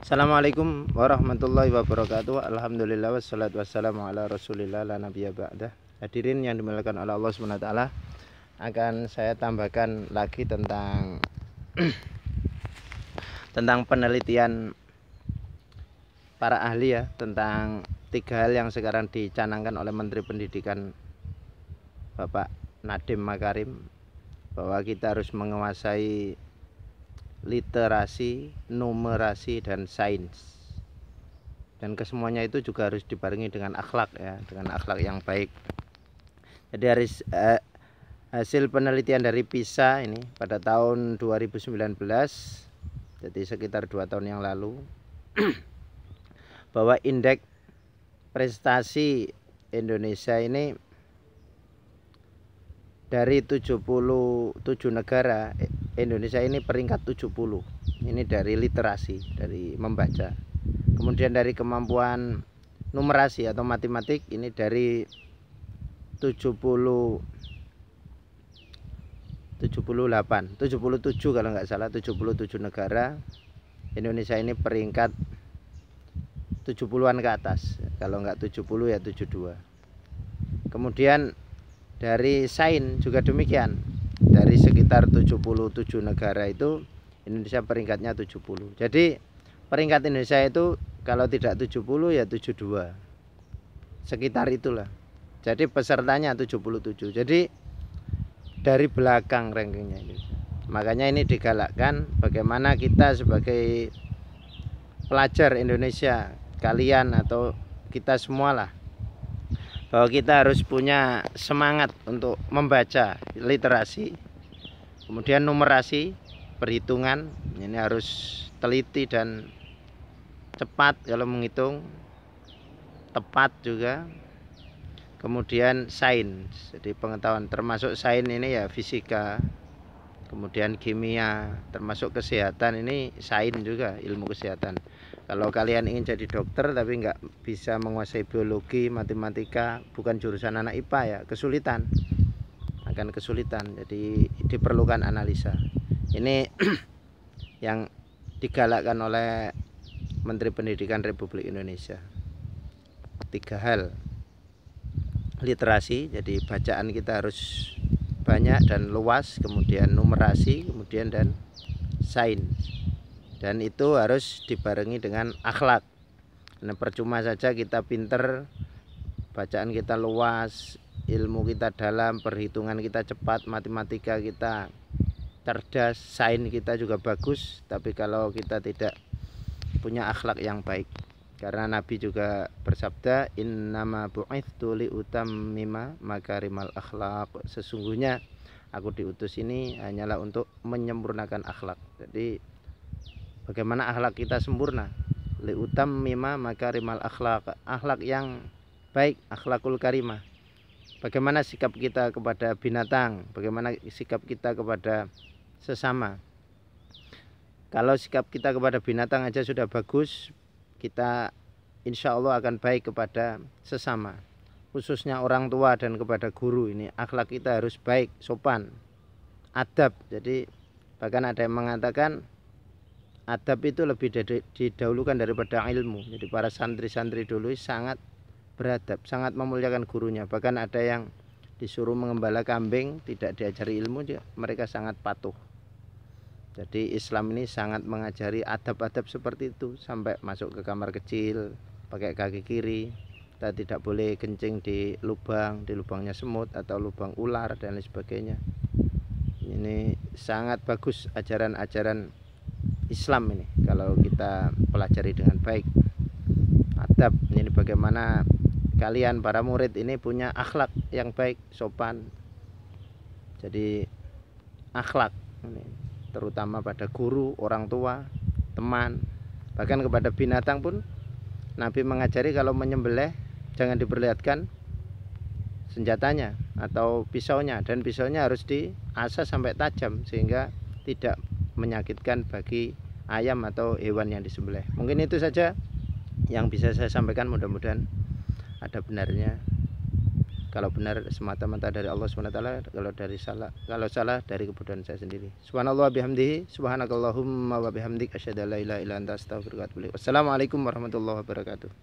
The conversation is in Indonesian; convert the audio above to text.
Assalamualaikum warahmatullahi wabarakatuh. Alhamdulillah wassalatu wassalamu ala rasulillah la nabiyya ba'dah. Hadirin yang dimuliakan oleh Allah SWT, akan saya tambahkan lagi tentang penelitian para ahli ya, tentang 3 hal yang sekarang dicanangkan oleh Menteri Pendidikan Bapak Nadiem Makarim, bahwa kita harus menguasai literasi, numerasi, dan sains. Dan kesemuanya itu juga harus dibarengi dengan akhlak ya, dengan akhlak yang baik. Jadi hasil penelitian dari PISA ini pada tahun 2019, jadi sekitar 2 tahun yang lalu, bahwa indeks prestasi Indonesia ini dari 77 negara, Indonesia ini peringkat 70. Ini dari literasi, dari membaca. Kemudian dari kemampuan numerasi atau matematik ini dari 77 kalau nggak salah, 77 negara. Indonesia ini peringkat 70-an ke atas. Kalau nggak 70 ya 72. Kemudian dari sains juga demikian. Dari sekitar 77 negara itu Indonesia peringkatnya 70. Jadi peringkat Indonesia itu kalau tidak 70 ya 72. Sekitar itulah. Jadi pesertanya 77. Jadi dari belakang rankingnya ini. Makanya ini digalakkan bagaimana kita sebagai pelajar Indonesia, kalian atau kita semualah, bahwa kita harus punya semangat untuk membaca, literasi, kemudian numerasi, perhitungan, ini harus teliti dan cepat kalau menghitung, tepat juga. Kemudian sains, jadi pengetahuan, termasuk sains ini ya fisika, kemudian kimia, termasuk kesehatan, ini sains juga, ilmu kesehatan. Kalau kalian ingin jadi dokter tapi nggak bisa menguasai biologi, matematika, bukan jurusan anak IPA ya, kesulitan, akan kesulitan. Jadi diperlukan analisa. Ini yang digalakkan oleh Menteri Pendidikan Republik Indonesia. 3 hal. Literasi, jadi bacaan kita harus banyak dan luas, kemudian numerasi, kemudian dan sains. Dan itu harus dibarengi dengan akhlak. Nah, percuma saja kita pinter, bacaan kita luas, ilmu kita dalam, perhitungan kita cepat, matematika kita cerdas, sains kita juga bagus, tapi kalau kita tidak punya akhlak yang baik. Karena Nabi juga bersabda, innama bu'ithtu liutammima makarimal akhlaq. Sesungguhnya aku diutus ini hanyalah untuk menyempurnakan akhlak. Jadi bagaimana akhlak kita sempurna? Liutammima makarimal akhlaq, akhlak yang baik, akhlakul karimah. Bagaimana sikap kita kepada binatang, bagaimana sikap kita kepada sesama. Kalau sikap kita kepada binatang aja sudah bagus, kita insya Allah akan baik kepada sesama, khususnya orang tua dan kepada guru. Ini akhlak kita harus baik, sopan, adab. Jadi bahkan ada yang mengatakan adab itu lebih didahulukan daripada ilmu. Jadi para santri-santri dulu sangat beradab, sangat memuliakan gurunya. Bahkan ada yang disuruh mengembala kambing, tidak diajari ilmu, mereka sangat patuh. Jadi Islam ini sangat mengajari adab-adab seperti itu. Sampai masuk ke kamar kecil pakai kaki kiri, kita tidak boleh kencing di lubangnya semut atau lubang ular dan lain sebagainya. Ini sangat bagus ajaran-ajaran Islam ini kalau kita pelajari dengan baik. Adab ini bagaimana kalian para murid ini punya akhlak yang baik, sopan. Jadi akhlak ini terutama pada guru, orang tua, teman, bahkan kepada binatang pun Nabi mengajari kalau menyembelih jangan diperlihatkan senjatanya atau pisaunya, dan pisaunya harus diasah sampai tajam sehingga tidak menyakitkan bagi ayam atau hewan yang disembelih. Mungkin itu saja yang bisa saya sampaikan, mudah-mudahan ada benarnya. Kalau benar semata-mata dari Allah SWT, kalau salah dari kebodohan saya sendiri. Subhanallah bihamdihi, subhanakallahumma wa bihamdik, asyhadu an la ilaha illa anta, astaghfiruka wa atubu ilaik. Wassalamualaikum warahmatullahi wabarakatuh.